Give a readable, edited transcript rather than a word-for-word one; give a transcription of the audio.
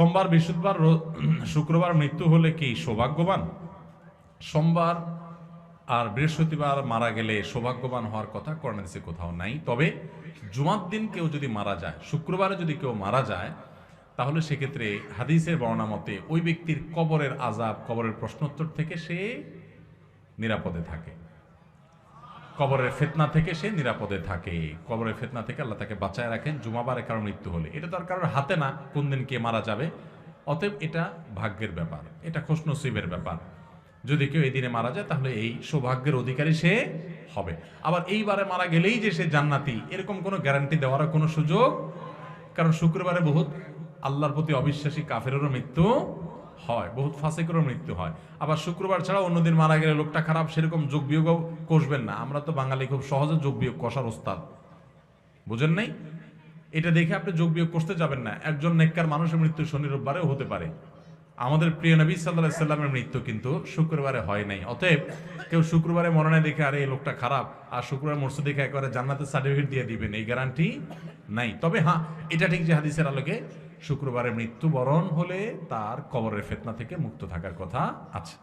সোমবার, বৃহস্পতিবার, শুক্রবার মৃত্যু হলে কি সৌভাগ্যবান? সোমবার আর বৃহস্পতিবার মারা গেলে সৌভাগ্যবান হওয়ার কথা কোরআন হাদিসে কোথাও নাই। তবে জুমার দিন কেউ যদি মারা যায়, শুক্রবারে যদি কেউ মারা যায়, তাহলে সেক্ষেত্রে হাদিসের বর্ণনা মতে ওই ব্যক্তির কবরের আযাব, কবরের প্রশ্নোত্তর থেকে সে নিরাপদে থাকে, কবরের ফিতনা থেকে সে নিরাপদে থাকে। কবরের ফিতনা থেকে আল্লাহ তাকে বাঁচায় রাখেন জুমাবারে কারো মৃত্যু হলে। এটা তো আর কারোর হাতে না কোন দিন কে মারা যাবে, অতএব এটা ভাগ্যের ব্যাপার, এটা খুশনসিবের ব্যাপার। যদি কেউ এই দিনে মারা যায় তাহলে এই সৌভাগ্যের অধিকারী সে হবে। আবার এইবারে মারা গেলেই যে সে জান্নাতি, এরকম কোনো গ্যারান্টি দেওয়ার কোনো সুযোগ, কারণ শুক্রবারে বহুত আল্লাহর প্রতি অবিশ্বাসী কাফেরেরও মৃত্যু হয়, বহুত ফাসিকেরও মৃত্যু হয়। আবার শুক্রবার ছাড়া অন্যদিন মারা গেলে লোকটা খারাপ, সেরকম যোগ বিয়োগও কষবেন না। আমরা তো বাঙালি খুব সহজে যোগ বিয়োগ কষার ওস্তাদ, বুঝেন নাই? এটা দেখে আপনি যোগ বিয়োগ করতে যাবেন না। একজন নেককার মানুষের মৃত্যু শনি রোববারেও হতে পারে। আমাদের প্রিয় নবী সাল্লাল্লাহু আলাইহি সাল্লামের মৃত্যু কিন্তু শুক্রবারে হয় নাই। অতএব কেউ শুক্রবারে মরে নাই দেখে আরে এই লোকটা খারাপ, আর শুক্রবার মরছে দেখে একেবারে জান্নাতের সার্টিফিকেট দিয়ে দিবেন, এই গ্যারান্টি নাই। তবে হ্যাঁ, এটা ঠিক যে হাদিসের আলোকে শুক্রবারে মৃত্যুবরণ হলে তার কবরের ফিতনা থেকে মুক্ত থাকার কথা আছে।